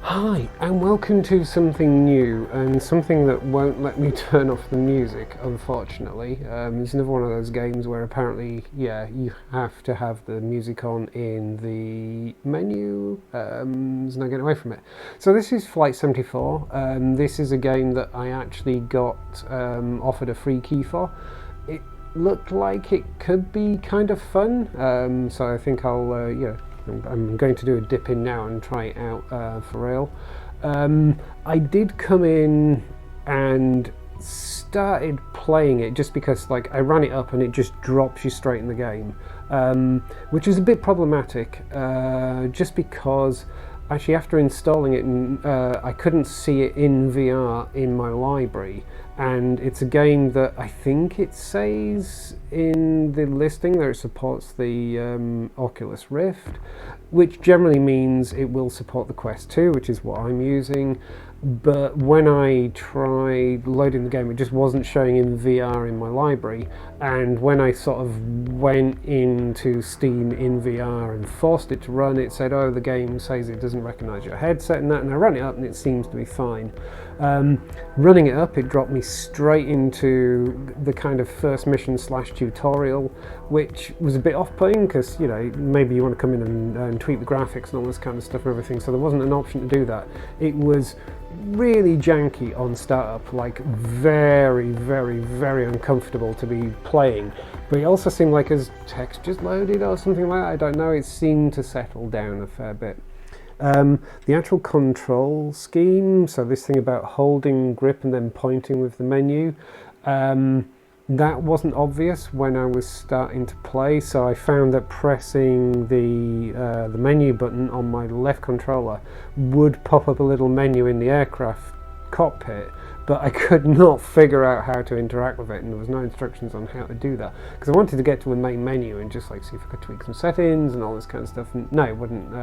Hi, and welcome to something new, and something that won't let me turn off the music, unfortunately. It's another one of those games where apparently, you have to have the music on in the menu. There's no getting away from it. So this is Flight 74. This is a game that I actually got offered a free key for. It looked like it could be kind of fun, so I think I'm going to do a dip in now and try it out for real. I did come in and started playing it just because I ran it up and it just drops you straight in the game, which is a bit problematic just because actually after installing it I couldn't see it in VR in my library, and it's a game that I think it says in the listing that it supports the Oculus Rift, which generally means it will support the Quest 2, which is what I'm using. But when I tried loading the game, it just wasn't showing in VR in my library, and when I sort of went into Steam in VR and forced it to run, it said, oh, the game says it doesn't recognize your headset and that, and I ran it up and it seems to be fine. Running it up, it dropped me straight into the kind of first mission / tutorial, which was a bit off-putting because, you know, maybe you want to come in and tweak the graphics and all this kind of stuff and everything, so there wasn't an option to do that. It was really janky on startup, like very, very, very uncomfortable to be playing, but it also seemed like as text just loaded or something like that, I don't know, it seemed to settle down a fair bit. The actual control scheme, so this thing about holding grip and then pointing with the menu, that wasn't obvious when I was starting to play, so I found that pressing the menu button on my left controller would pop up a little menu in the aircraft cockpit, but I could not figure out how to interact with it, and there was no instructions on how to do that, because I wanted to get to the main menu and just see if I could tweak some settings and all this kind of stuff, and no, it wouldn't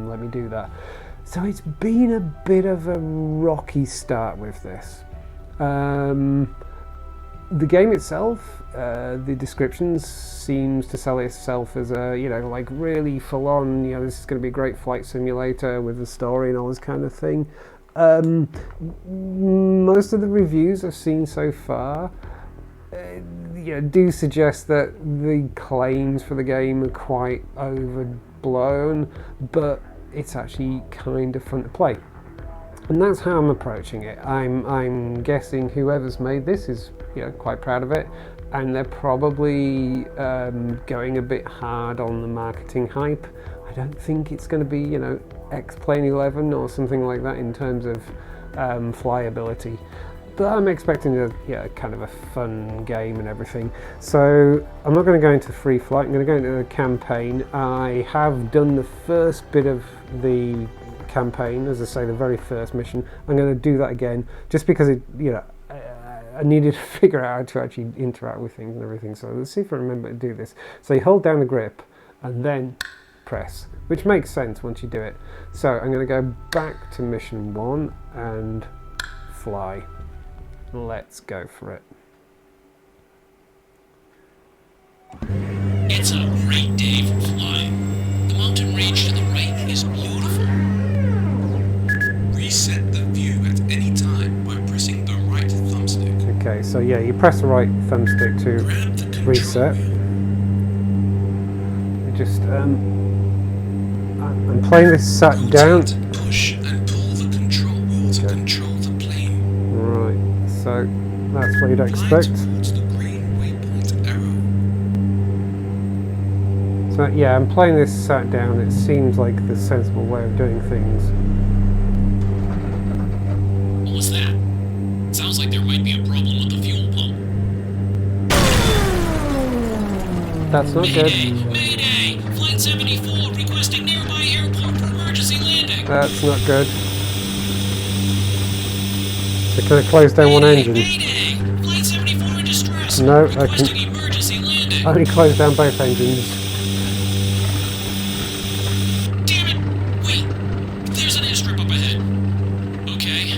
let me do that. So it's been a bit of a rocky start with this. The game itself, the description seems to sell itself as a, really full-on, this is going to be a great flight simulator with a story and all this kind of thing. Most of the reviews I've seen so far do suggest that the claims for the game are quite overblown, but it's actually kind of fun to play. And that's how I'm approaching it. I'm guessing whoever's made this is quite proud of it, and they're probably going a bit hard on the marketing hype. I don't think it's going to be X-Plane 11 or something like that in terms of flyability, but I'm expecting a kind of a fun game and everything. So I'm not going to go into free flight, I'm going to go into the campaign. I have done the first bit of the campaign, as I say, the very first mission. I'm going to do that again just because I needed to figure out how to actually interact with things and everything. So let's see if I remember to do this. So you hold down the grip and then press, which makes sense once you do it. So I'm going to go back to mission 1 and fly. Let's go for it. It's a great day for flying. The mountain range to the right is beautiful. Reset the view at any time by pressing the right thumbstick. Okay, so you press the right thumbstick to reset. I'm playing this sat down. Push and pull the control wheel to control the plane. Right, so that's what you'd expect. Towards the green waypoint arrow. So I'm playing this sat down. It seems like the sensible way of doing things. What was that? Sounds like there might be a problem with the fuel pump. That's not good. Mayday! Flight 74 requesting nearby airport for emergency landing. That's not good. So can I close down one engine? Mayday! Flight 74 in distress. No, I requesting can emergency landing. only close down both engines. Damn it! Wait! There's an airstrip up ahead. Okay,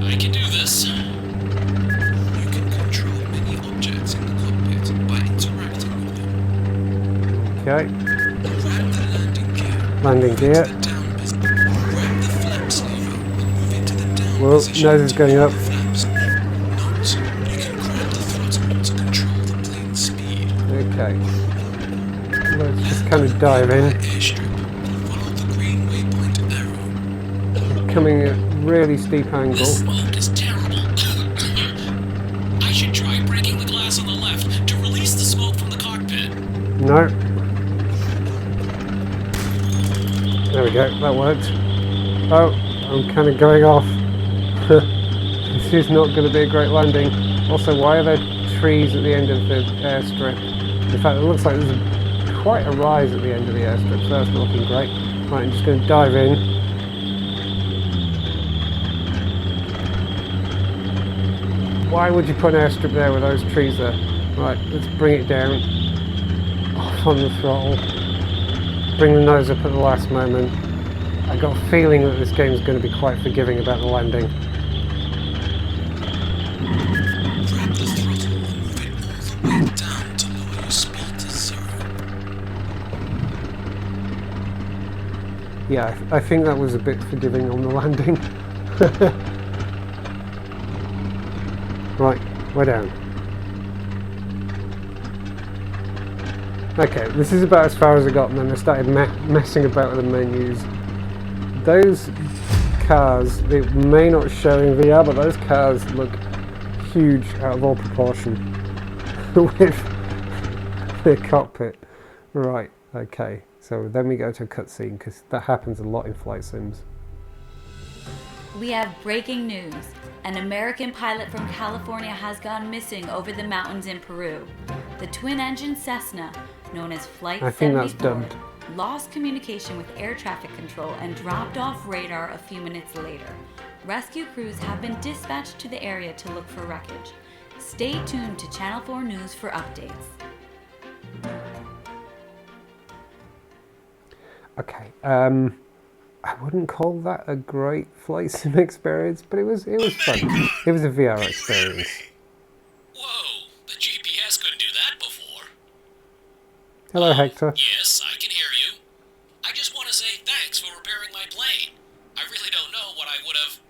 I can do this. You can control many objects in the cockpit by interacting with them. Okay. Grab the landing gear. Landing gear. The down position. Grab the flaps lever Well, nose is going up. Flaps. Note, you can grab the throttle to control the plane's speed. Okay. Let's just kind of dive in. Airstrip. Follow the green waypoint arrow. Coming at really steep angle. This smoke is terrible. I should try breaking the glass on the left to release the smoke from the cockpit. No. There we go, that worked. Oh, I'm kind of going off. This is not going to be a great landing. Also, why are there trees at the end of the airstrip? In fact, it looks like there's quite a rise at the end of the airstrip, so that's not looking great. Right, I'm just going to dive in. Why would you put an airstrip there with those trees there? Right, let's bring it down. Off on the throttle. Bring the nose up at the last moment. I got a feeling that this game is going to be quite forgiving about the landing. Grab the throttle and move it all the way down to lower your speed to 0. Yeah, I think that was a bit forgiving on the landing. Right, we're down. Okay, this is about as far as I got, and then I started messing about with the menus. Those cars, they may not show in VR, but those cars look huge out of all proportion with the cockpit. Right, okay, so then we go to a cutscene, because that happens a lot in flight sims. We have breaking news. An American pilot from California has gone missing over the mountains in Peru. The twin-engine Cessna, known as Flight I think that's 74, dubbed. lost communication with air traffic control and dropped off radar a few minutes later. Rescue crews have been dispatched to the area to look for wreckage. Stay tuned to Channel 4 News for updates. Okay, I wouldn't call that a great flight sim experience, but it was fun. It was a VR experience. Whoa, the GPS couldn't do that before. Hello, Hector. Yes, I can hear you. I just want to say thanks for repairing my plane. I really don't know what I would have...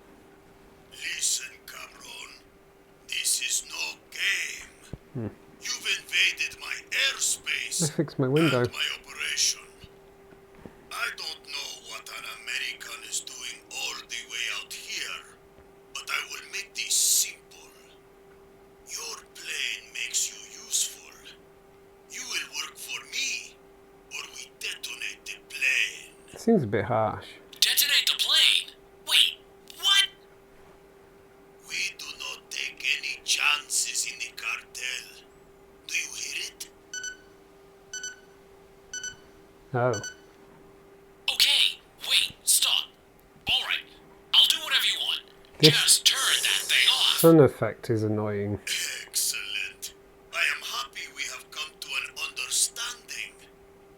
Listen, cabron. This is no game. You've invaded my airspace. I fixed my window. And my operation. I don't know what an American is doing all the way out here, but I will make this simple. Your plane makes you useful. You will work for me, or we detonate the plane. Seems a bit harsh. Detonate the plane? Wait, what? We do not take any chances in the cartel. Do you hear it? Oh. Okay, wait, stop. Alright, I'll do whatever you want. This Just turn that thing off. sun effect is annoying. Excellent. I am happy we have come to an understanding.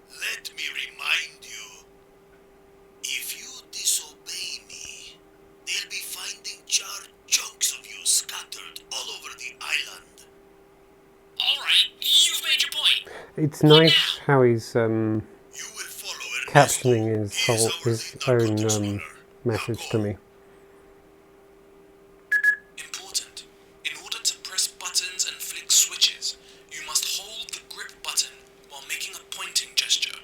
Let me remind you. If you disobey me, they'll be finding charred chunks of you scattered all over the island. Alright, you've made your point. It's nice how he's You will follow captioning Ernesto. his own message to me. Important. In order to press buttons and flick switches, you must hold the grip button while making a pointing gesture.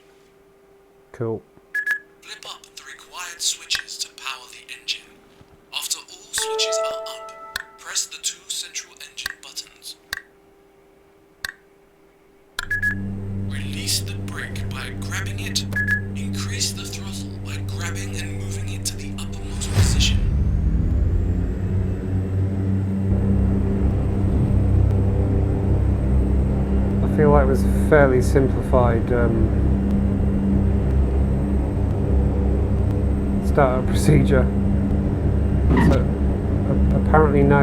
Cool. Flip up the required switches to power the engine. After all switches are up, press the 2 central engine buttons. Release the brake by grabbing it. Increase the throttle by grabbing and moving it to the uppermost position. I feel like it was a fairly simplified startup procedure. So apparently no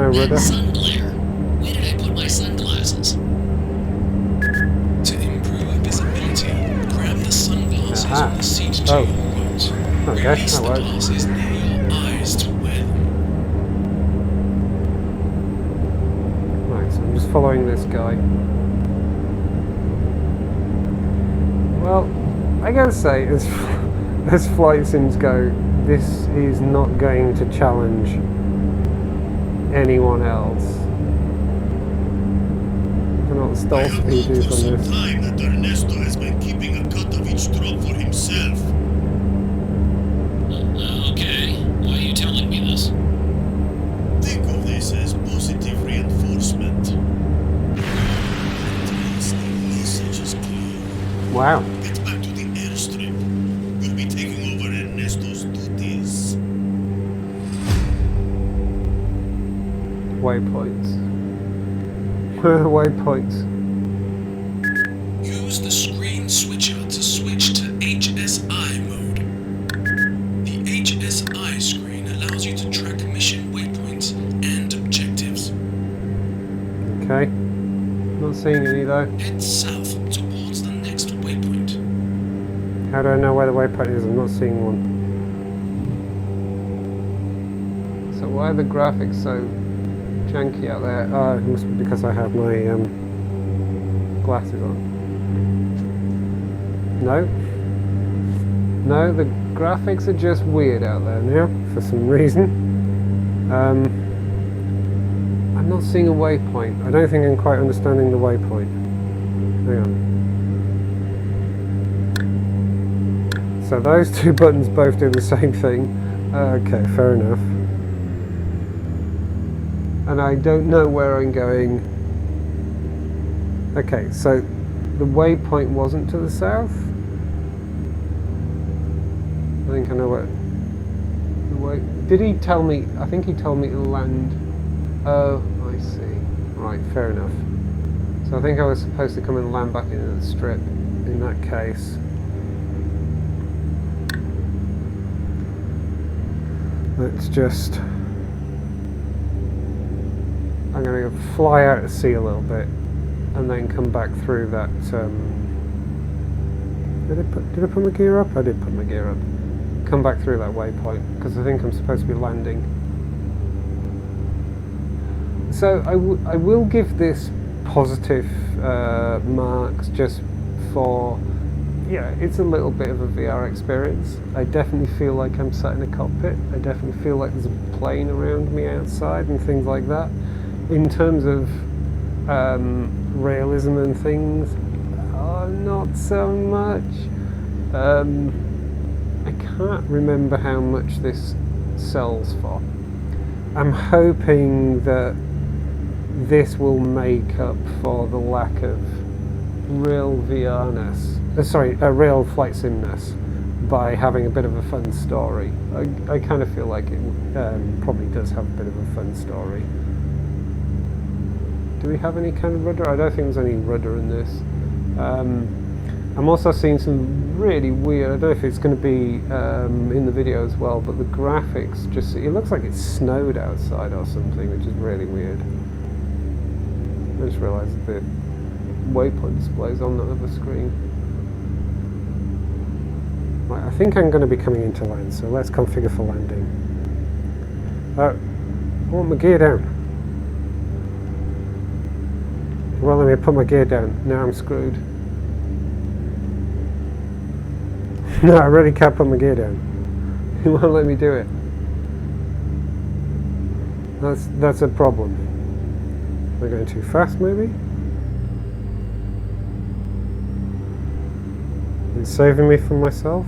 rudder. Sun glare. Where did I put my sunglasses? To improve visibility, grab the sunglasses Aha. on the seat to Oh. your right. Okay, Release that the works. glasses near your eyes to wear them. Right, so I'm just following this guy. Well, I gotta say, as flight sims go, this is not going to challenge anyone else. I don't know what the stall speed is on this. Time that Ernesto has been keeping a cut of each drop for himself. Okay, why are you telling me this? Think of this as positive reinforcement. At least the message is clear. Wow. Get back to the airstrip. We'll be taking over Ernesto's duties. Waypoints. Where are the waypoints? Use the screen switcher to switch to HSI mode. The HSI screen allows you to track mission waypoints and objectives. Okay. Not seeing any though. Head south towards the next waypoint. How do I know where the waypoint is? I'm not seeing one. So why are the graphics so janky out there? Oh, it must be because I have my glasses on. No. No, the graphics are just weird out there now, for some reason. I'm not seeing a waypoint. I don't think I'm quite understanding the waypoint. Hang on. So those two buttons both do the same thing. Okay, fair enough. And I don't know where I'm going. Okay, so the waypoint wasn't to the south? I think I know where the way. Did he tell me? I think he told me to land. Oh, I see. Right, fair enough. So I think I was supposed to come and land back into the strip in that case. Let's just... I'm going to fly out to sea a little bit and then come back through that... Did I put my gear up? I did put my gear up. Come back through that waypoint because I think I'm supposed to be landing. So I will give this positive marks just for, yeah, it's a little bit of a VR experience. I definitely feel like I'm sat in a cockpit. I definitely feel like there's a plane around me outside and things like that. In terms of realism and things, not so much. I can't remember how much this sells for. I'm hoping that this will make up for the lack of real VR-ness, real flight sim-ness by having a bit of a fun story. I kind of feel like it probably does have a bit of a fun story. Do we have any kind of rudder? I don't think there's any rudder in this. I'm also seeing some really weird, I don't know if it's going to be in the video as well, but the graphics just, it looks like it's snowed outside or something, which is really weird. I just realised the waypoint display's on the other screen. Right, I think I'm going to be coming into land, so let's configure for landing. I want my gear down. Well, let me put my gear down. Now I'm screwed. No, I really can't put my gear down. He won't let me do it. That's a problem. Am I going too fast, maybe? It's saving me from myself?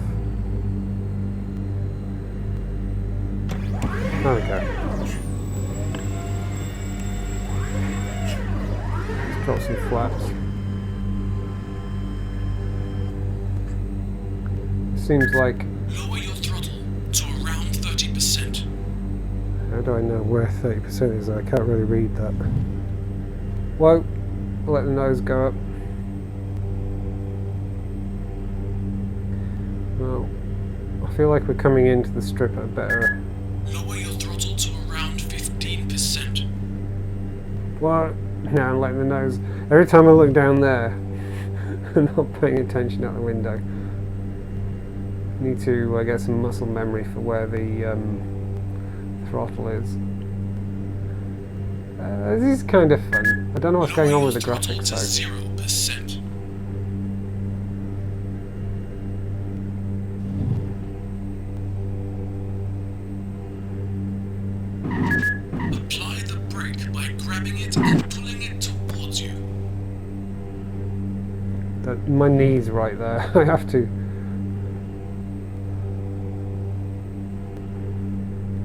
Okay. Let's drop some flaps. Seems like... Lower your throttle to around 30%. How do I know where 30% is? I can't really read that. Whoa, I'll let the nose go up. Well, I feel like we're coming into the strip at a better... Lower your throttle to around 15%. What? No, I'm letting the nose... Every time I look down there, I'm not paying attention out the window. I need to get some muscle memory for where the throttle is. This is kind of fun. I don't know what's going on with the graphics though. 0%. brake by grabbing it and pulling it towards you. My knee's right there. I have to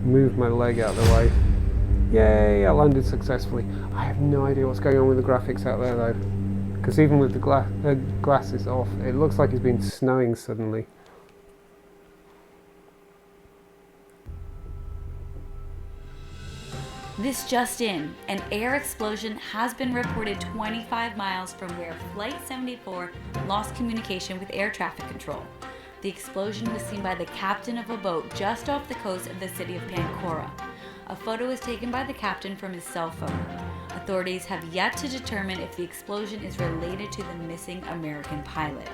move my leg out of the way. Yay, I landed successfully. I have no idea what's going on with the graphics out there though, because even with the glasses off, it looks like it's been snowing suddenly. This just in, an air explosion has been reported 25 miles from where Flight 74 lost communication with air traffic control. The explosion was seen by the captain of a boat just off the coast of the city of Pancora. A photo was taken by the captain from his cell phone. Authorities have yet to determine if the explosion is related to the missing American pilot.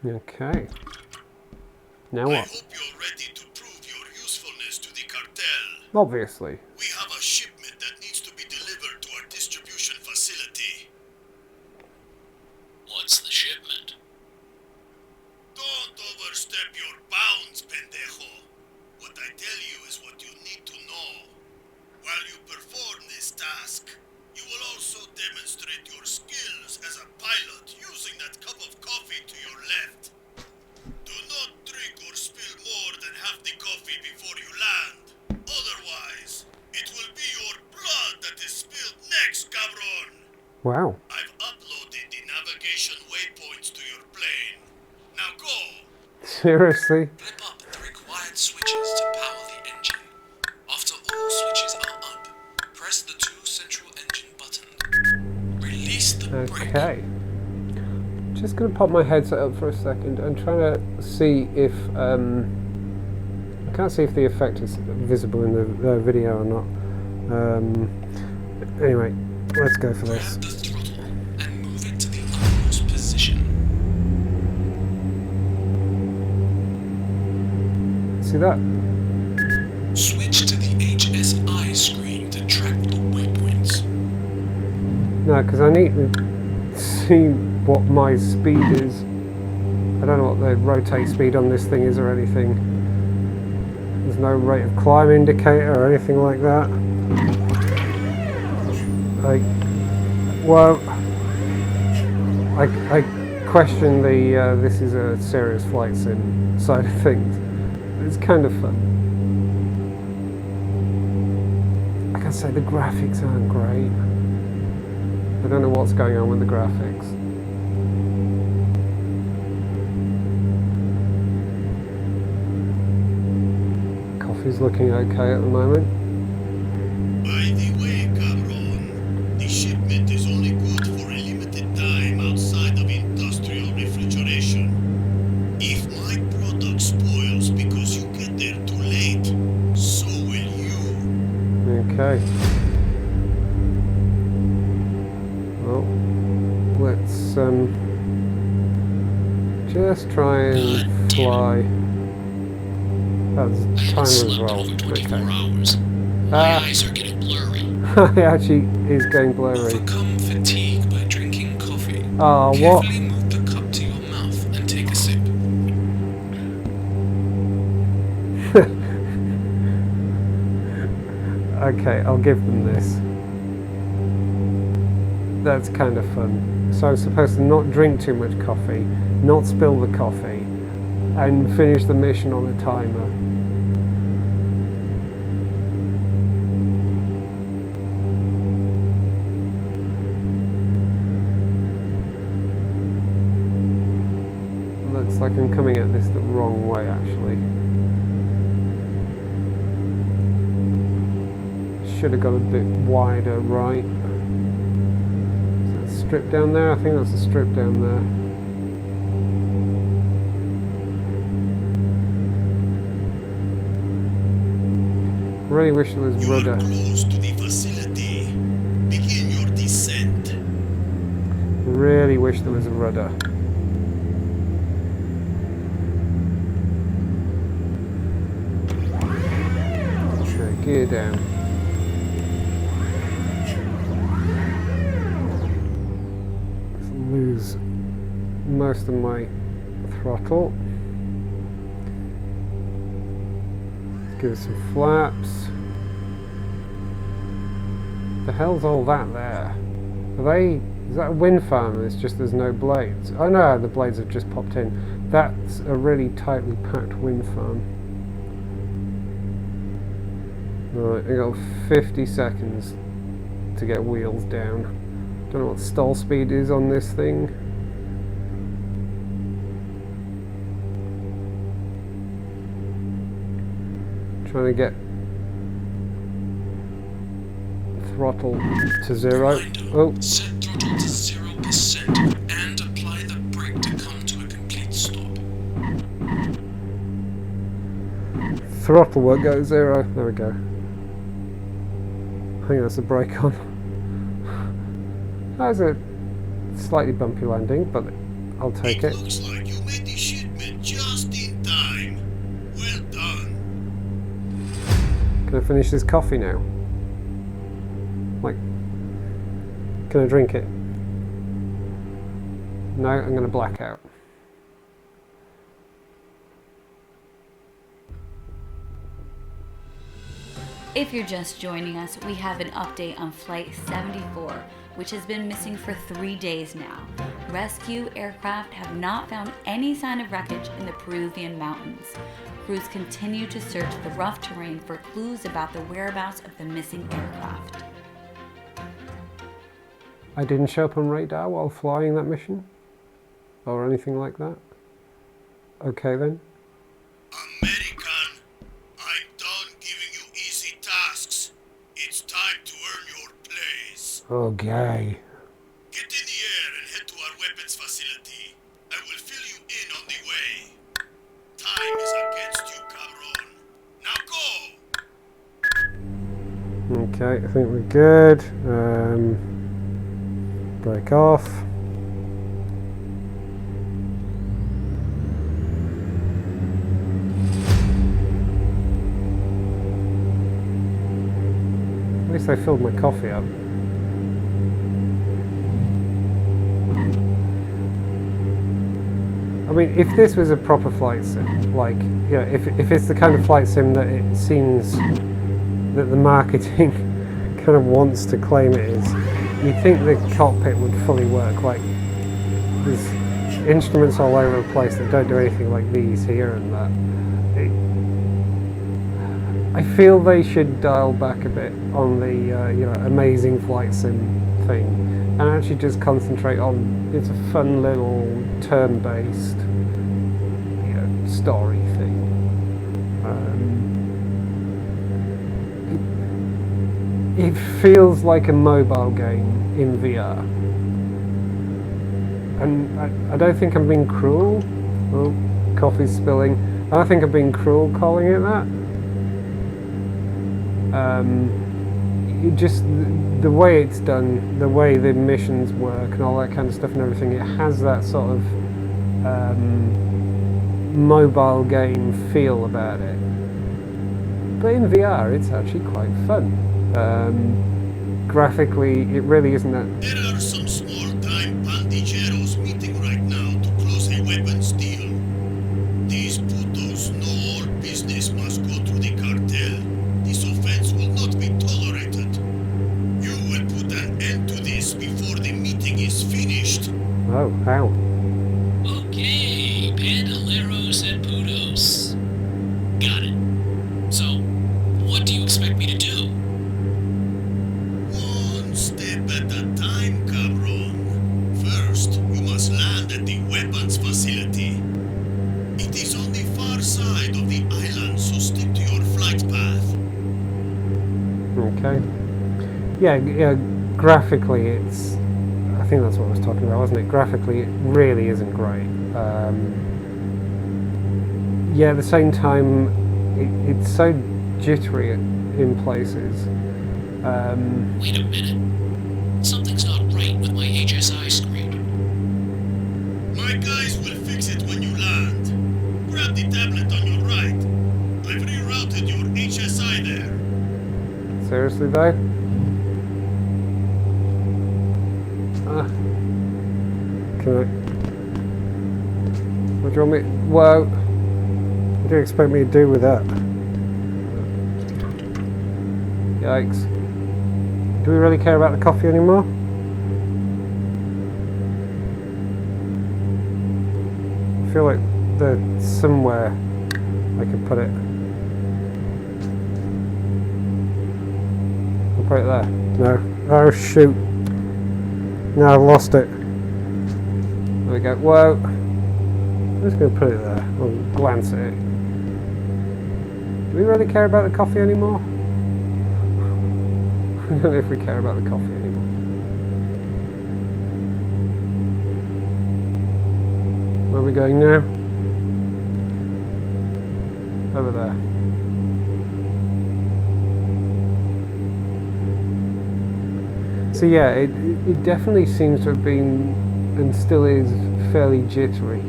Okay. Now I what? hope you're ready to prove your usefulness to the cartel. Obviously. We have a shipment that needs to be delivered to our distribution facility. What's the shipment? Don't overstep your bounds, pendejo. What I tell you is what you need to know. While you perform this task, you will also demonstrate your skills as a pilot using that cup of coffee to your left. Do not drink or spill more than half the coffee before you land. Otherwise, it will be your blood that is spilled next, cabron. Wow. I've uploaded the navigation waypoints to your plane. Now go! Seriously? Flip up the required switches to power the engine. After all switches are up, press the two central engine buttons. Release the brake. Okay. Just gonna pop my headset up for a second and trying to see if I can't see if the effect is visible in the video or not. Anyway, let's go for this. Grab the throttle and move it to the uppermost position. See that? Switch to the HSI screen to track the waypoints. No, because I need to see what my speed is. I don't know what the rotate speed on this thing is or anything. There's no rate of climb indicator or anything like that. I question the this is a serious flight sim side of things. It's kind of fun. I can say the graphics aren't great. I don't know what's going on with the graphics. Coffee's looking okay at the moment. By the way, cabron, the shipment is only good for a limited time outside of industrial refrigeration. If my product spoils because you get there too late, so will you. Okay. Well, let's just try and fly. That's timer as Slept well. over 24 Okay. hours. My eyes are getting blurry. It actually is going blurry. Overcome fatigue by drinking coffee. Ah, what? Carefully move the cup to your mouth and take a sip. Okay, I'll give them this. That's kind of fun. So I'm supposed to not drink too much coffee, not spill the coffee, and finish the mission on a timer. Looks like I'm coming at this the wrong way, actually. Should have got a bit wider, right? Is that a strip down there? I think that's a strip down there. Really wish there was You are rudder. close to the facility. Begin your descent. Really wish there was a rudder. Okay, gear down. Lose most of my Throttle. Let's give it some flaps. The hell's all that there? Are they... Is that a wind farm? It's just there's no blades. Oh no, the blades have just popped in. That's a really tightly packed wind farm. Right, I got 50 seconds to get wheels down. Don't know what stall speed is on this thing. Trying to get throttle to 0. Oh. Set throttle to 0% and apply the brake to come to a complete stop. Throttle won't go 0. There we go. I think that's the brake on. That was a slightly bumpy landing, but I'll take it. Looks like you made the shipment just in time. Well done. Can I finish this coffee now? Like, can I drink it? No, I'm going to black out. If you're just joining us, we have an update on Flight 74, which has been missing for 3 days now. Rescue aircraft have not found any sign of wreckage in the Peruvian mountains. Crews continue to search the rough terrain for clues about the whereabouts of the missing aircraft. I didn't show up on radar while flying that mission? Or anything like that? Okay then. American, I'm done giving you easy tasks. It's time to earn your place. Okay. Get in the air and head to our weapons facility. I will fill you in on the way. Time is against you, cabron. Now go! Okay, I think we're good. Break off. At least I filled my coffee up. I mean, if this was a proper flight sim, like, you know, if it's the kind of flight sim that it seems that the marketing kind of wants to claim it is, you'd think the cockpit would fully work. Like, there's instruments all over the place that don't do anything like these here and that. I feel they should dial back a bit on the you know, amazing flight sim thing, and actually just concentrate on it's a fun little turn-based, you know, story thing. It feels like a mobile game in VR, and I don't think I'm being cruel. Oh, coffee's spilling. I don't think I'm being cruel calling it that. Just the way it's done, the way the missions work and all that kind of stuff and everything, it has that sort of mobile game feel about it. But in VR it's actually quite fun. Graphically it really isn't that... There are some small-time pandilleros meeting right now to close a weapons deal. These putos know all business must go through the cartel. This offense will not be tolerated. You will put an end to this before the meeting is finished. Oh, how? Okay, Pandoleros and Putos. Got it. So, what do you expect me to do? One step at a time, cabron. First, you must land at the weapons facility. It is on the far side of the island, so stick to your flight path. Okay. Yeah, graphically it's... I think that's what I was talking about, wasn't it? Graphically it really isn't great. Yeah, at the same time it's so jittery in places. Wait a minute. Something's not right with my HSI screen. My guys will fix it when you land. Grab the tablet on your right. I've rerouted your HSI there. Seriously though? Can I... What do you want me... Whoa! What do you expect me to do with that? Yikes. Do we really care about the coffee anymore? I feel like there's somewhere I could put it. I'll put it there. No. Oh shoot. No, I've lost it. There we go. Whoa. I'm just going to put it there. I'll glance at it. Do we really care about the coffee anymore? I don't know if we care about the coffee anymore. Where are we going now? Over there. So yeah, it definitely seems to have been, and still is, fairly jittery.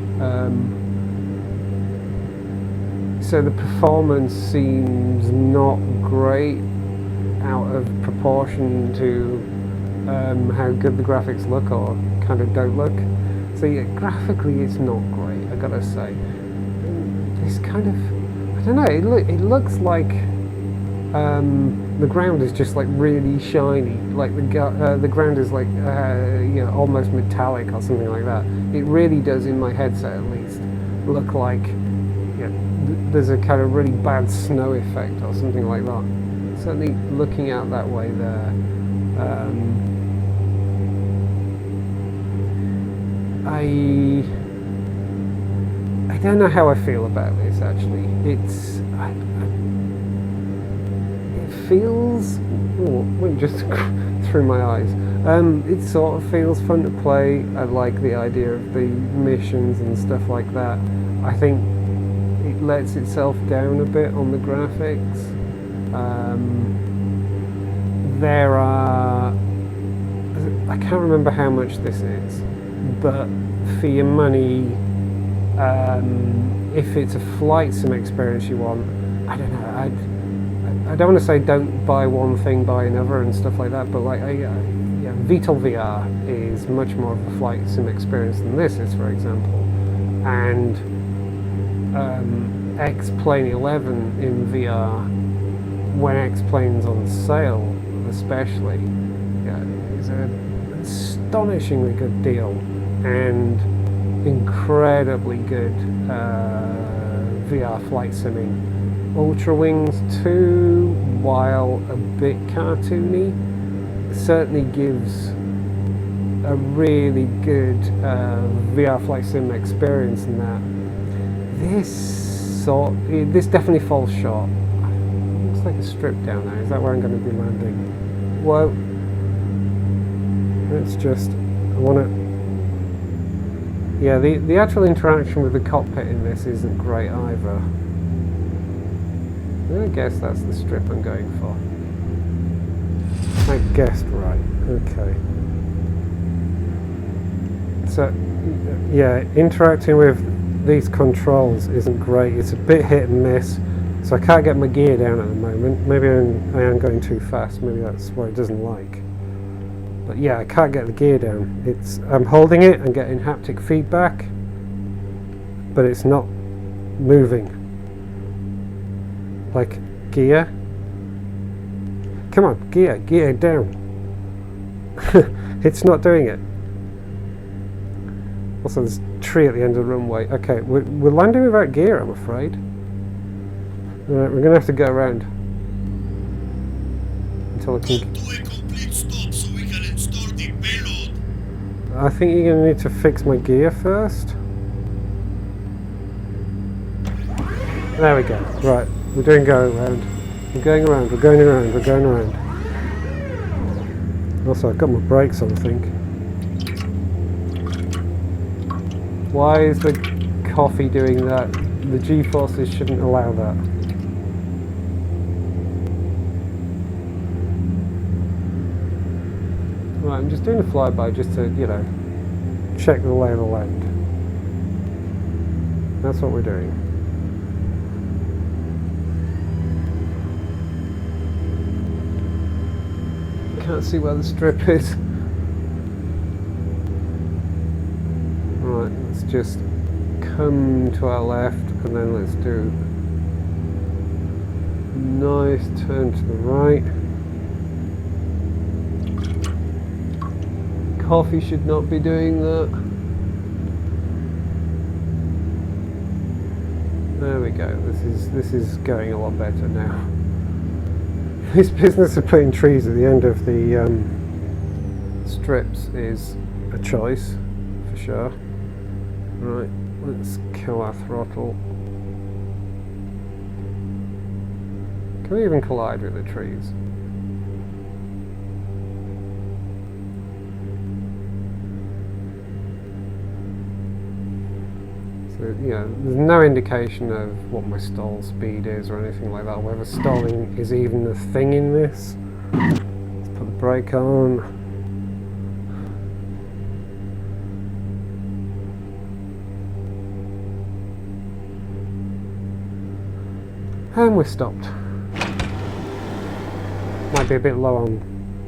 So the performance seems not great, out of proportion to how good the graphics look or kind of don't look. So yeah, graphically it's not great, I gotta say. This kind of, I don't know, it looks like the ground is just like really shiny, like the ground is like you know, almost metallic or something like that. It really does, in my headset at least, look like, yeah, there's a kind of really bad snow effect or something like that. Certainly looking out that way there. I don't know how I feel about this actually. It feels, oh, went just through my eyes. It sort of feels fun to play. I like the idea of the missions and stuff like that. I think it lets itself down a bit on the graphics. There are, I can't remember how much this is, but for your money, if it's a flight sim experience you want, I don't know, I don't want to say don't buy one thing, buy another and stuff like that, but like, yeah, VTOL VR is much more of a flight sim experience than this is, for example, and X-Plane 11 in VR, when X-Plane's on sale especially, yeah, is an astonishingly good deal and incredibly good VR flight simming. Ultra Wings 2, while a bit cartoony, certainly gives a really good VR flight sim experience in that. This definitely falls short. Looks like a strip down there. Is that where I'm going to be landing? Whoa. Let's just, I want to, yeah, the actual interaction with the cockpit in this isn't great either. I guess that's the strip I'm going for. I guessed right. Okay. So, yeah, interacting with these controls isn't great. It's a bit hit and miss. So I can't get my gear down at the moment. Maybe I am going too fast. Maybe that's what it doesn't like. But yeah, I can't get the gear down. I'm holding it and getting haptic feedback, but it's not moving. Like, gear? Come on, gear down. It's not doing it. Also, there's a tree at the end of the runway. Okay, we're landing without gear, I'm afraid. Alright, we're going to have to go around. Until I can... Come to a complete stop so we can install the payload. I think you're going to need to fix my gear first. There we go. Right, we're doing go around. We're going around, we're going around, we're going around. Also, I've got my brakes on, I think. Why is the coffee doing that? The G-forces shouldn't allow that. Right, I'm just doing a flyby just to, you know, check the lay of the land. That's what we're doing. Can't see where the strip is. Right, let's just come to our left, and then let's do a nice turn to the right. Coffee should not be doing that. There we go. This is going a lot better now. This business of putting trees at the end of the strips is a choice for sure. Right, let's kill our throttle. Can we even collide with the trees? So, yeah, there's no indication of what my stall speed is or anything like that, whether stalling is even a thing in this. Let's put the brake on. And we're stopped. Might be a bit low on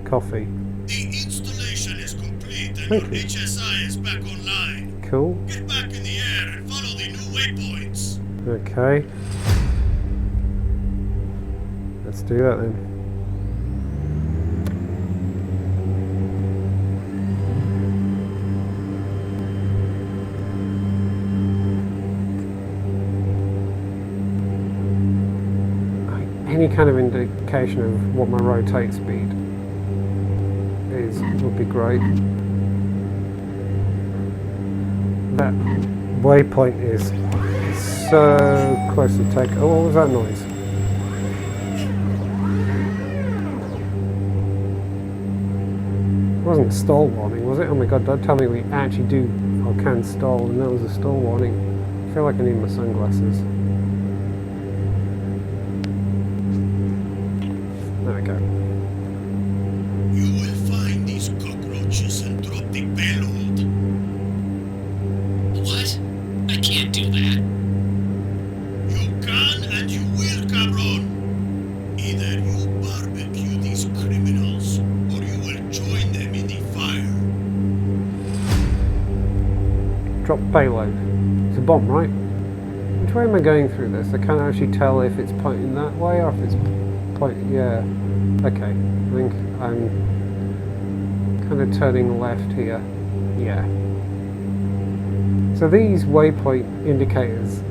coffee. The installation is complete and your HSI is back online. Cool. Get back in the air and follow the new waypoints. Okay. Let's do that then. Any kind of indication of what my rotate speed is would be great. That waypoint is so close to take. Oh, what was that noise? It wasn't a stall warning, was it? Oh my god, don't tell me we actually do or can stall, and that was a stall warning. I feel like I need my sunglasses. There we go. You will find these cockroaches and drop the payload. What? I can't do that. You can and you will, cabron. Either you barbecue these criminals or you will join them in the fire. Drop payload. It's a bomb, right? Which way am I going through this? I can't actually tell if it's pointing that way or if it's pointing... Yeah. Okay. I think I'm kind of turning left here. Yeah. So these waypoint indicators,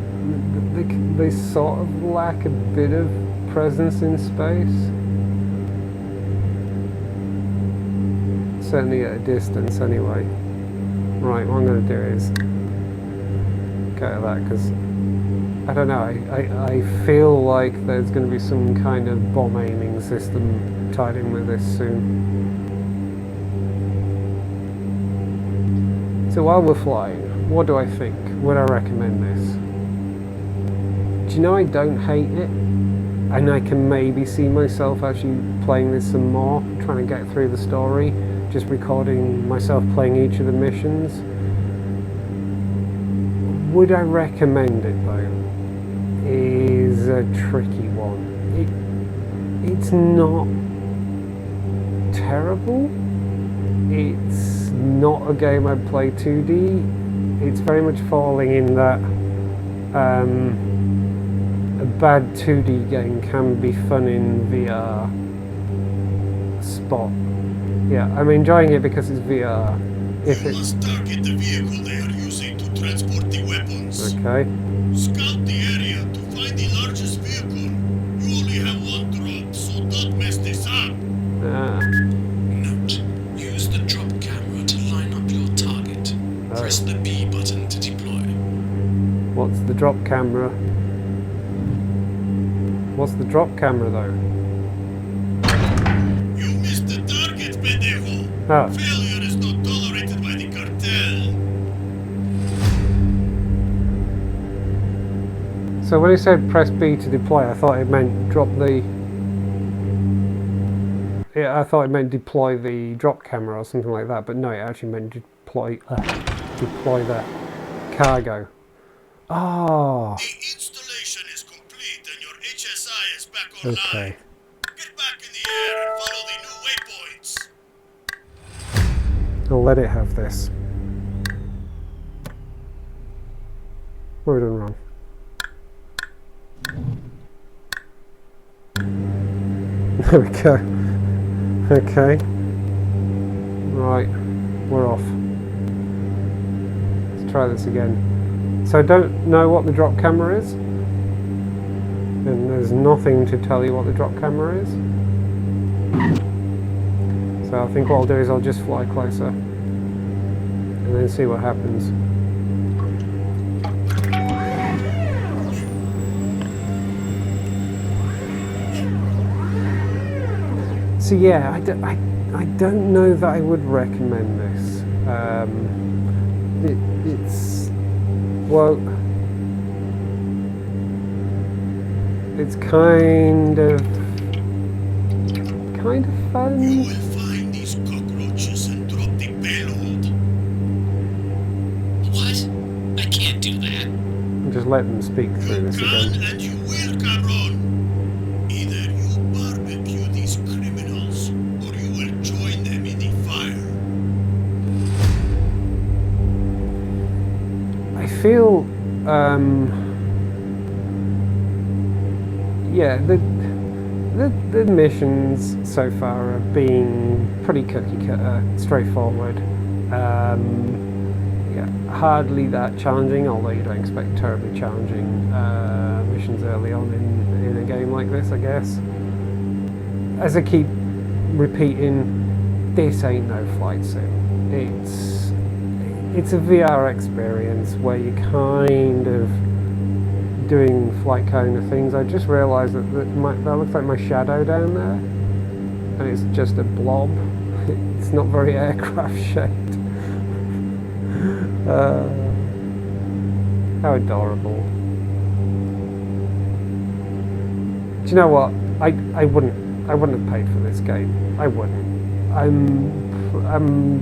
they sort of lack a bit of presence in space. Certainly at a distance anyway. Right, what I'm going to do is go to that because I don't know, I feel like there's going to be some kind of bomb aiming system tied in with this soon. So while we're flying, what do I think? Would I recommend this? Do you know I don't hate it? And I can maybe see myself actually playing this some more, trying to get through the story, just recording myself playing each of the missions. Would I recommend it though? Is a tricky one. It's not terrible. It's not a game I'd play 2D. It's very much falling in that a bad 2D game can be fun in VR spot. Yeah, I'm enjoying it because it's VR. If You it must target the vehicle they are using to transport the weapons. okay. Scout the area to find the largest vehicle. You only have one drop, so don't mess this up. Note, use the drop camera to line up your target. Press the B button to deploy. What's the drop camera? What's the drop camera though? You missed the target, pendejo. Ah. Failure is not tolerated by the cartel. So when it said press B to deploy, I thought it meant drop the... Yeah, I thought it meant deploy the drop camera or something like that, but no, it actually meant deploy the cargo. Oh. The installation is complete and your HSI is back online. Okay. Get back in the air and follow the new waypoints. I'll let it have this. What have we done wrong? There we go. Okay. Right, we're off. Let's try this again. So I don't know what the drop camera is. And there's nothing to tell you what the drop camera is. So I think what I'll do is I'll just fly closer and then see what happens. So yeah, I don't know that I would recommend this. It's well, it's kind of fun. You will find these cockroaches and drop the payload. What? I can't do that. And just let them speak through You this can again. and you will, cabron. Either you barbecue these criminals, or you will join them in the fire. I feel, yeah, the missions so far are being pretty cookie cutter, straightforward. Yeah, hardly that challenging, although you don't expect terribly challenging missions early on in a game like this, I guess. As I keep repeating, this ain't no flight sim. It's a VR experience where you kind of doing flight kind of things. I just realised that that looks like my shadow down there, and it's just a blob. It's not very aircraft shaped. How adorable. Do you know what? I wouldn't have paid for this game. I wouldn't. I'm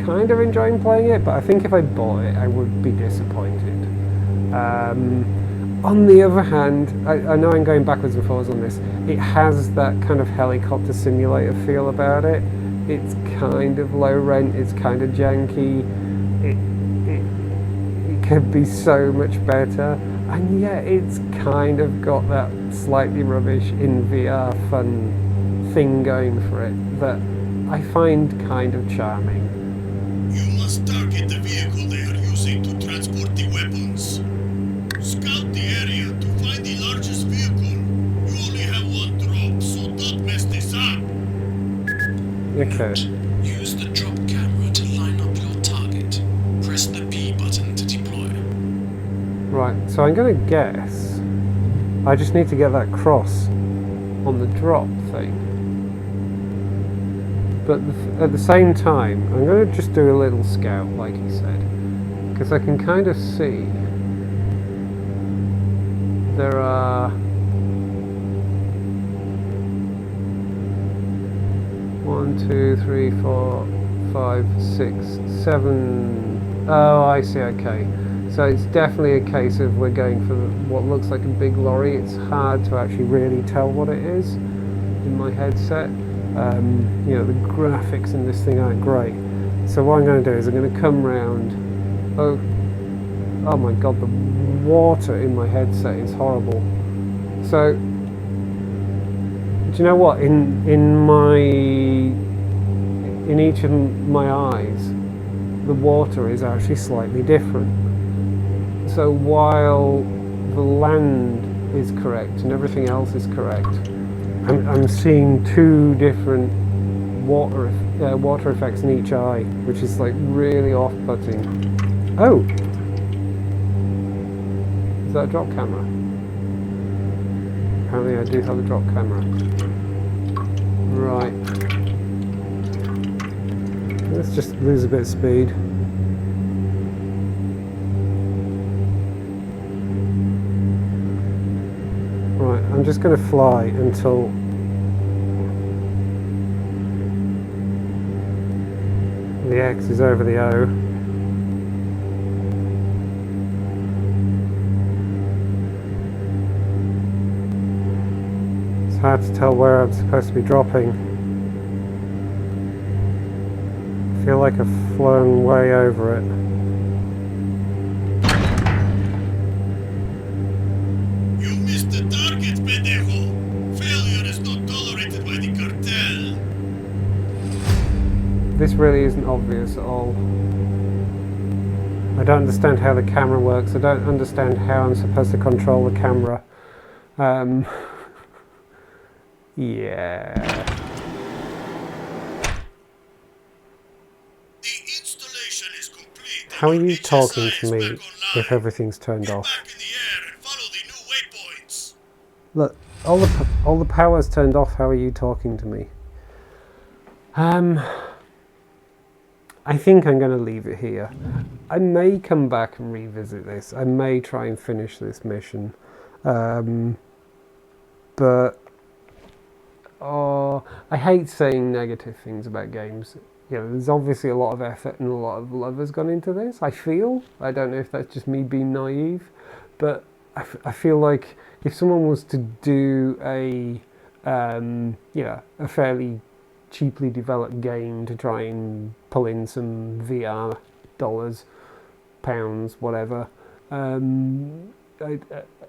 kind of enjoying playing it, but I think if I bought it, I would be disappointed. On the other hand, I know I'm going backwards and forwards on this. It has that kind of helicopter simulator feel about it. It's kind of low rent. It's kind of janky. It could be so much better, and yeah, it's kind of got that slightly rubbish in VR fun thing going for it that I find kind of charming. You must target the vehicle they are using to transport the weapons. Scout the area to find the largest vehicle. You only have one drop, so don't mess this up. Okay. Use the drop camera to line up your target. Press the B button to deploy. Right, so I'm going to guess I just need to get that cross on the drop thing. But at the same time, I'm going to just do a little scout, like he said, because I can kind of see there are 1, 2, 3, 4, 5, 6, 7. Oh, I see. Okay, so it's definitely a case of we're going for what looks like a big lorry. It's hard to actually really tell what it is in my headset. You know, the graphics in this thing aren't great. So what I'm going to do is I'm going to come round. Oh my god, the water in my headset is horrible. So, do you know what? In each of my eyes, the water is actually slightly different. So while the land is correct and everything else is correct, I'm seeing two different water effects in each eye, which is like really off-putting. Oh, is that a drop camera? Apparently, I do have a drop camera. Right. Let's just lose a bit of speed. Right, I'm just going to fly until the X is over the O. It's hard to tell where I'm supposed to be dropping. I feel like I've flown way over it. This really isn't obvious at all. I don't understand how the camera works. I don't understand how I'm supposed to control the camera. Yeah. The installation is complete. How are and you your talking HSI to is me back if online. everything's turned Get off? back in the air and follow the new waypoints. Look, all the power's turned off. How are you talking to me? I think I'm going to leave it here. I may come back and revisit this. I may try and finish this mission. But I hate saying negative things about games. You know, there's obviously a lot of effort and a lot of love has gone into this. I feel. I don't know if that's just me being naive, but I feel like if someone was to do a a fairly cheaply developed game to try and pull in some VR dollars, pounds, whatever, a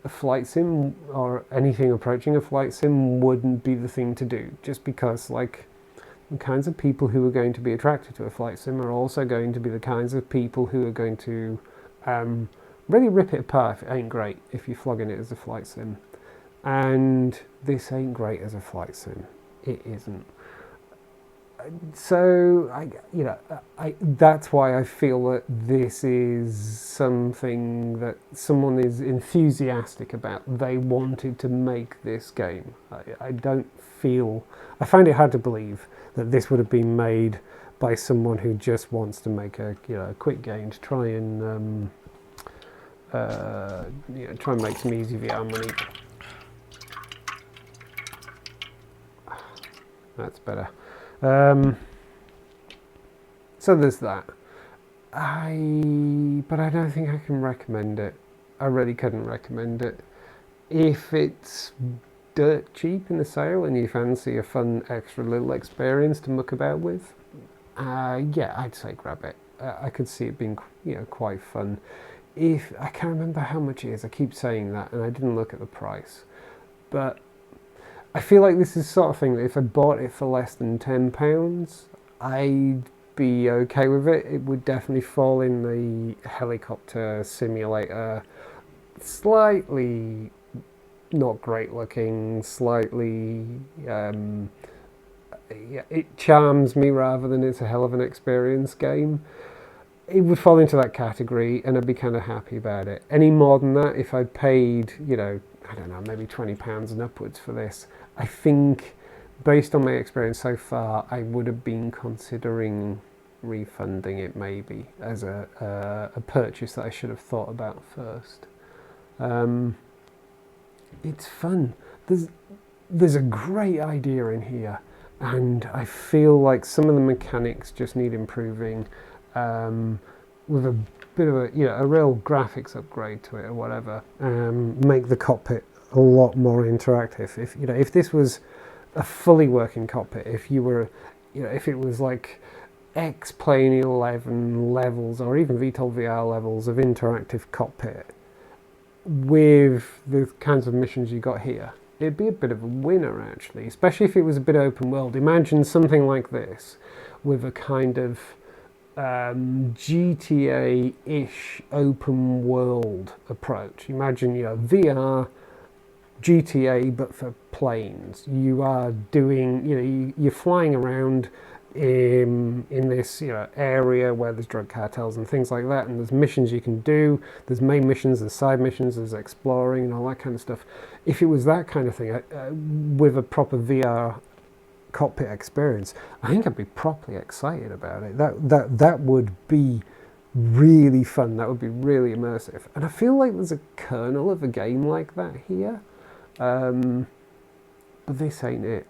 flight sim or anything approaching a flight sim wouldn't be the thing to do, just because like the kinds of people who are going to be attracted to a flight sim are also going to be the kinds of people who are going to really rip it apart if it ain't great, if you're flogging it as a flight sim. And this ain't great as a flight sim. It isn't. So that's why I feel that this is something that someone is enthusiastic about. They wanted to make this game. I find it hard to believe that this would have been made by someone who just wants to make a quick game to try and make some easy VR money. That's better. So there's that. But I don't think I can recommend it. I really couldn't recommend it. If it's dirt cheap in the sale and you fancy a fun extra little experience to muck about with, yeah, I'd say grab it. I could see it being quite fun. If I can't remember how much it is, I keep saying that and I didn't look at the price, but I feel like this is the sort of thing that if I bought it for less than £10, I'd be okay with it. It would definitely fall in the helicopter simulator, slightly not great looking, slightly it charms me rather than it's a hell of an experience game. It would fall into that category and I'd be kind of happy about it. Any more than that, if I paid, I don't know, maybe £20 and upwards for this, I think, based on my experience so far, I would have been considering refunding it maybe as a purchase that I should have thought about first. It's fun. There's a great idea in here, and I feel like some of the mechanics just need improving, with a bit of a real graphics upgrade to it or whatever. Make the cockpit a lot more interactive. If this was a fully working cockpit, if it was like X-Plane 11 levels or even VTOL VR levels of interactive cockpit with the kinds of missions you got here, it'd be a bit of a winner actually, especially if it was a bit open world. Imagine something like this with a kind of GTA-ish open world approach. Imagine VR GTA but for planes. You are doing you're flying around in this area where there's drug cartels and things like that, and there's missions you can do. There's main missions, there's side missions, there's exploring and all that kind of stuff. If it was that kind of thing with a proper VR cockpit experience, I think I'd be properly excited about it. That would be really fun. That would be really immersive. And I feel like there's a kernel of a game like that here, but this ain't it.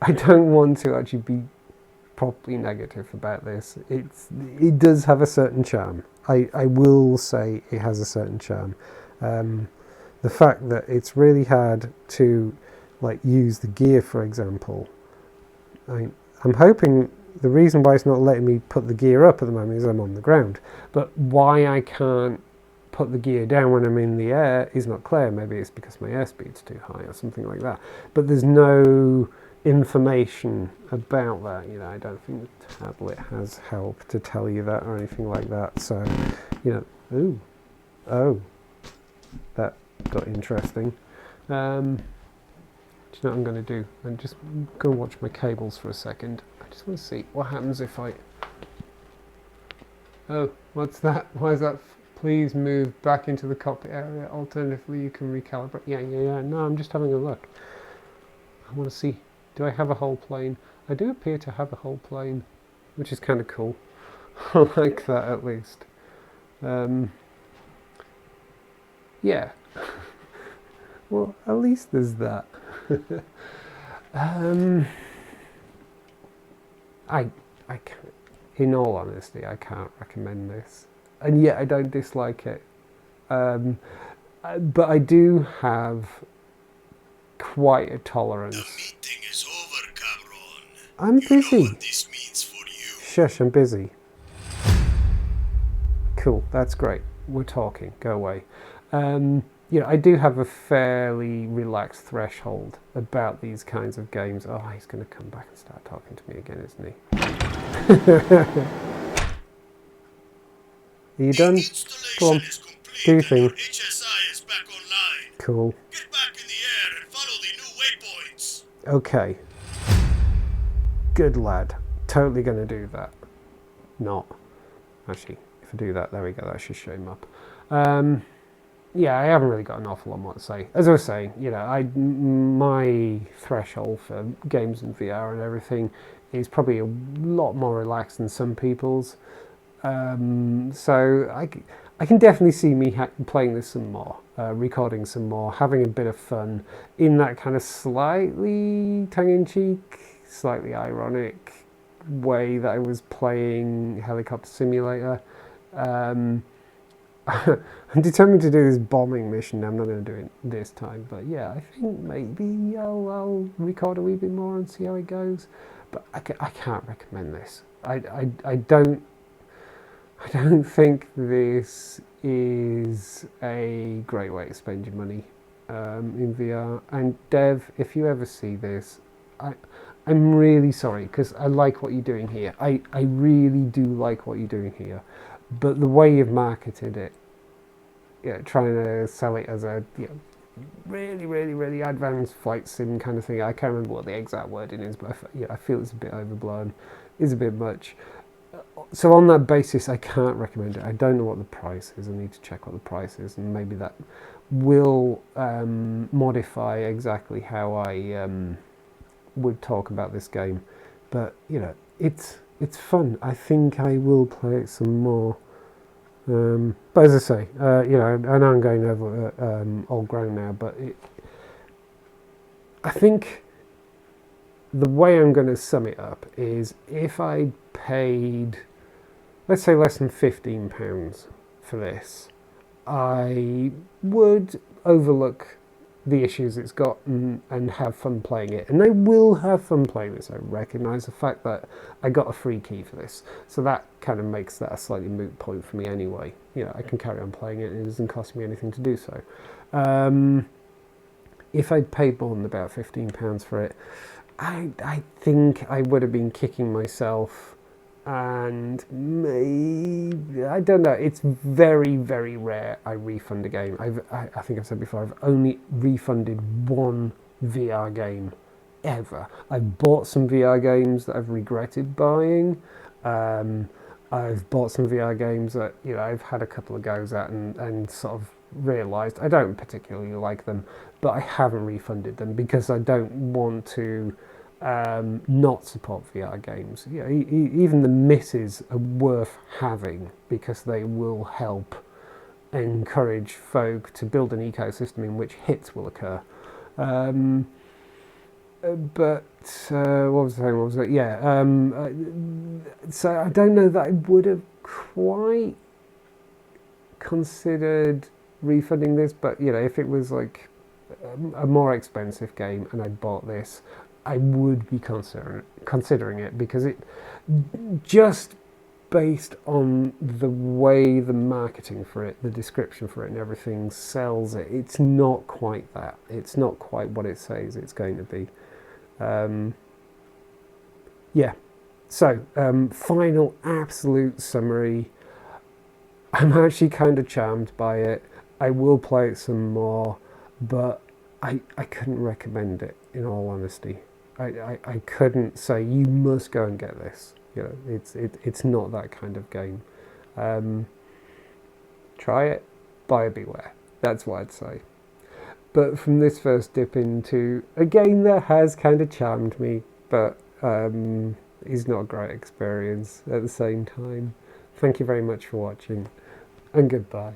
I don't want to actually be properly negative about this. It does have a certain charm. I will say it has a certain charm. The fact that it's really hard to use the gear, for example. I'm hoping the reason why it's not letting me put the gear up at the moment is I'm on the ground. But why I can't put the gear down when I'm in the air is not clear. Maybe it's because my airspeed's too high or something like that. But there's no information about that. You know, I don't think the tablet has help to tell you that or anything like that. So, you know, oh, that got interesting. Do you know what I'm going to do? I'm just going to watch my cables for a second. I just want to see what happens if I... Oh, what's that? Why is that? Please move back into the cockpit area. Alternatively, you can recalibrate. Yeah. No, I'm just having a look. I want to see. Do I have a whole plane? I do appear to have a whole plane, which is kind of cool. I like that at least. Yeah. Well, at least there's that. I can't, in all honesty, I can't recommend this, and yet I don't dislike it. But I do have quite a tolerance. The meeting is over, cabron. I'm You busy. know what this means for you. Shush, I'm busy. Cool, that's great. We're talking. Go away. You know, I do have a fairly relaxed threshold about these kinds of games. Oh, he's going to come back and start talking to me again, isn't he? Are you done? Go on. Installation is complete Do your and thing. your HSI is back online. Cool. Get back in the air and follow the new waypoints. Okay. Good lad. Totally going to do that. Not. Actually, if I do that, there we go. That should show him up. Yeah, I haven't really got an awful lot more to say. As I was saying, you know, my threshold for games in VR and everything is probably a lot more relaxed than some people's. So I can definitely see me playing this some more, recording some more, having a bit of fun in that kind of slightly tongue-in-cheek, slightly ironic way that I was playing Helicopter Simulator. I'm determined to do this bombing mission. I'm not going to do it this time, but yeah, I think maybe I'll record a wee bit more and see how it goes. But I can't recommend this. I don't think this is a great way to spend your money in VR. And Dev, if you ever see this, I'm really sorry, because I like what you're doing here. I really do like what you're doing here. But the way you've marketed it, trying to sell it as a really advanced flight sim kind of thing. I can't remember what the exact wording is, but I feel it's a bit overblown. It's a bit much. So on that basis, I can't recommend it. I don't know what the price is. I need to check what the price is, and maybe that will modify exactly how I would talk about this game. But you know, it's fun. I think I will play it some more. But as I say, you know, I know I'm going over old ground now, but I think the way I'm going to sum it up is if I paid, let's say, less than £15 for this, I would overlook the issues it's got and have fun playing it. And I will have fun playing this. I recognise the fact that I got a free key for this. So that kind of makes that a slightly moot point for me anyway. You know, I can carry on playing it and it doesn't cost me anything to do so. If I'd paid more than about £15 for it, I think I would have been kicking myself. And maybe, I don't know, it's very rare I refund a game. I think I've said before, I've only refunded one VR game ever. I've bought some VR games that I've regretted buying. I've bought some VR games that, you know, I've had a couple of goes at and sort of realised I don't particularly like them, but I haven't refunded them because I don't want to not support VR games. You know, even the misses are worth having because they will help encourage folk to build an ecosystem in which hits will occur. But what was I saying? What was it? Yeah. So I don't know that I would have quite considered refunding this, but you know, if it was like a more expensive game and I'd bought this, I would be considering it because it just based on the way the marketing for it, the description for it and everything sells it, it's not quite that. It's not quite what it says it's going to be. Yeah, so final absolute summary. I'm actually kind of charmed by it. I will play it some more, but I couldn't recommend it, in all honesty. I couldn't say you must go and get this. You know, it's not that kind of game. Try it, buyer beware. That's what I'd say. But from this first dip into a game that has kind of charmed me, but is not a great experience at the same time. Thank you very much for watching, and goodbye.